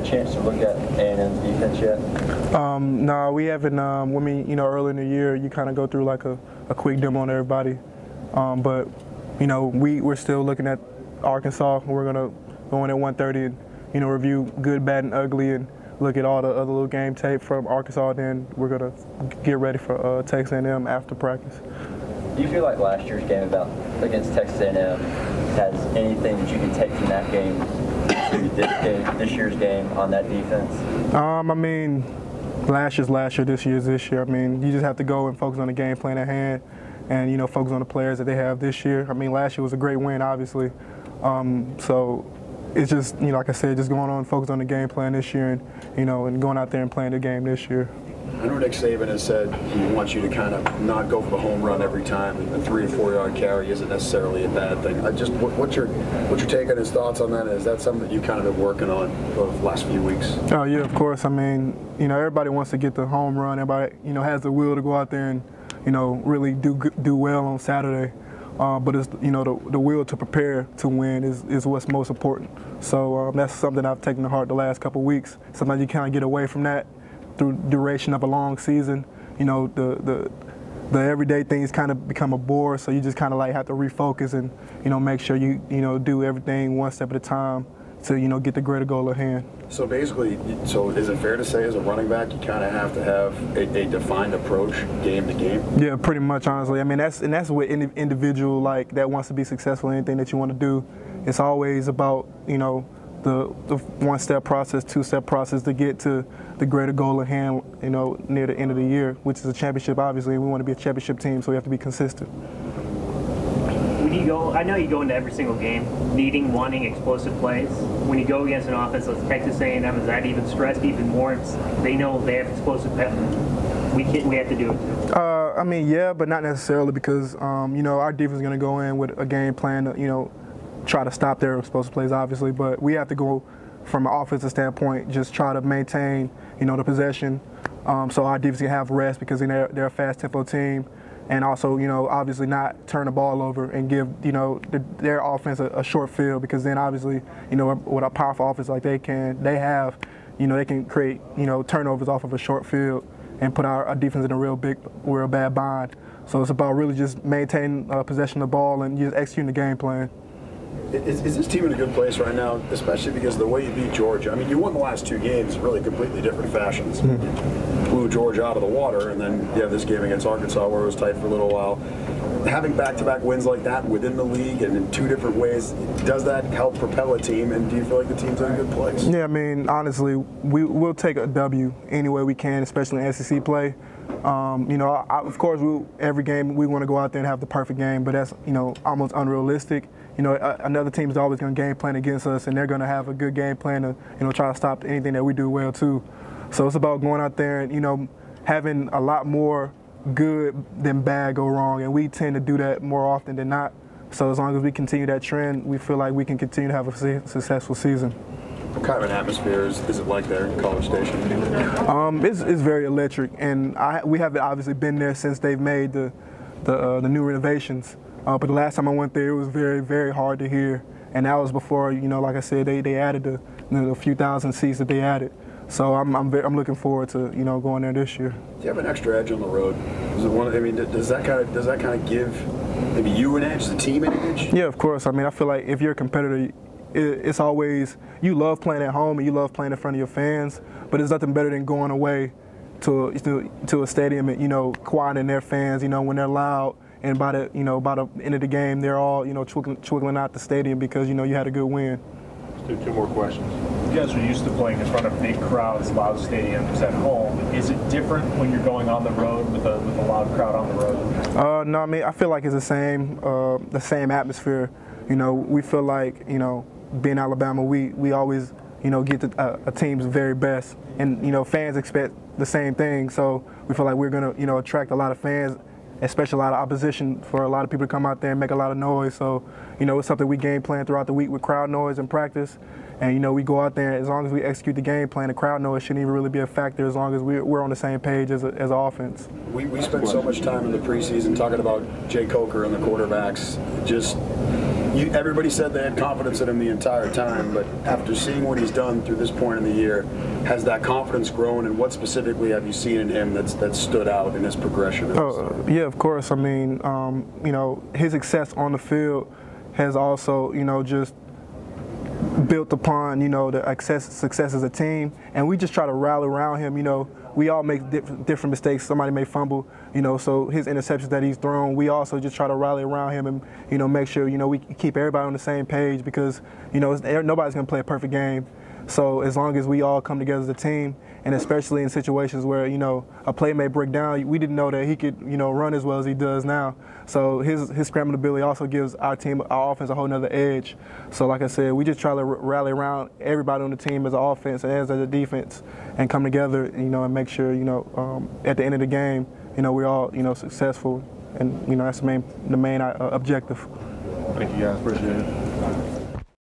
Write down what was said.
chance to look at A&M's defense yet? No, we haven't. Early in the year, you kind of go through like a quick demo on everybody. But we're still looking at Arkansas. We're gonna go in at 1:30 and review good, bad, and ugly, and look at all the other little game tape from Arkansas. Then we're gonna get ready for Texas A&M after practice. Do you feel like last year's game against Texas A&M has anything that you can take from that game to this year's game on that defense? Last year's last year, this year's this year. You just have to go and focus on the game plan at hand, and focus on the players that they have this year. Last year was a great win, obviously. So it's just like I said, just going on and focus on the game plan this year, and going out there and playing the game this year. I know Nick Saban has said he wants you to kind of not go for the home run every time, and the 3 or 4 yard carry isn't necessarily a bad thing. What's your take on his thoughts on that? Is that something that you kind of been working on over the last few weeks? Oh yeah, of course. Everybody wants to get the home run. Everybody has the will to go out there and really do well on Saturday. But it's the will to prepare to win is what's most important. So that's something I've taken to heart the last couple of weeks. Sometimes you kind of get away from that through duration of a long season. The everyday things kind of become a bore, so you just kind of like have to refocus and make sure you do everything one step at a time to get the greater goal at hand. So basically, is it fair to say as a running back you kind of have to have a defined approach game to game? Yeah, pretty much, honestly. That's what individual that wants to be successful in anything that you want to do. It's always about the one-step process, two-step process to get to the greater goal at hand, near the end of the year, which is a championship. Obviously, we want to be a championship team, so we have to be consistent. I know you go into every single game wanting explosive plays. When you go against an offense like Texas A&M, is that even stressed even more? They know they have explosive plays. We have to do it too. Yeah, but not necessarily, because our defense is going to go in with a game plan to try to stop their explosive plays, obviously. But we have to go from an offensive standpoint, just try to maintain the possession, so our defense can have rest, because they're a fast tempo team. And also, obviously not turn the ball over and give, their offense a short field, because then obviously, with a powerful offense like they can create, turnovers off of a short field and put our defense in a real bad bind. So it's about really just maintaining possession of the ball and just executing the game plan. Is this team in a good place right now, especially because of the way you beat Georgia? You won the last 2 games in really completely different fashions. Mm-hmm. You blew Georgia out of the water, and then you have this game against Arkansas where it was tight for a little while. Having back-to-back wins like that within the league and in 2 different ways, does that help propel a team, and do you feel like the team's in a good place? Yeah, honestly, we'll take a W any way we can, especially in SEC play. Of course, every game we want to go out there and have the perfect game, but that's almost unrealistic. Another team is always going to game plan against us, and they're going to have a good game plan to try to stop anything that we do well too. So it's about going out there and having a lot more good than bad go wrong, and we tend to do that more often than not. So as long as we continue that trend, we feel like we can continue to have a successful season. What kind of an atmosphere is it like there in College Station? It's very electric, and we haven't obviously been there since they've made the new renovations. But the last time I went there, it was very, very hard to hear, and that was before, like I said, they added the few thousand seats that they added. So I'm looking forward to going there this year. Do you have an extra edge on the road? Does that kind of give maybe you an edge, the team an edge? Yeah, of course. I feel like if you're a competitor, it's always, you love playing at home and you love playing in front of your fans, but there's nothing better than going away to a stadium and quieting their fans. When they're loud. And by the end of the game, they're all twiggling out the stadium because you had a good win. Let's do 2 more questions. You guys are used to playing in front of big crowds, loud stadiums at home. Is it different when you're going on the road with a loud crowd on the road? No, I feel like it's the same atmosphere. We feel like being Alabama, we always get a team's very best, and fans expect the same thing. So we feel like we're gonna attract a lot of fans, especially a lot of opposition, for a lot of people to come out there and make a lot of noise. So, it's something we game plan throughout the week with crowd noise and practice. And, we go out there, as long as we execute the game plan, the crowd noise shouldn't even really be a factor as long as we're on the same page as an offense. We spent so much time in the preseason talking about Jay Coker and the quarterbacks. Just, Everybody said they had confidence in him the entire time, but after seeing what he's done through this point in the year, has that confidence grown, and what specifically have you seen in him that stood out in his progression? Yeah, of course. I mean, you know, his success on the field has also, you know, just built upon, you know, the success as a team, and we just try to rally around him. You know, we all make different mistakes. Somebody may fumble, you know, so his interceptions that he's thrown, we also just try to rally around him and, you know, make sure, you know, we keep everybody on the same page, because, you know, nobody's going to play a perfect game. So as long as we all come together as a team, and especially in situations where, you know, a play may break down, we didn't know that he could, you know, run as well as he does now. So his scrambling ability also gives our team, our offense, a whole nother edge. So like I said, we just try to rally around everybody on the team as an offense and as a defense, and come together, you know, and make sure, you know, at the end of the game, you know, we're all, you know, successful, and, you know, that's the main objective. Thank you guys, appreciate it.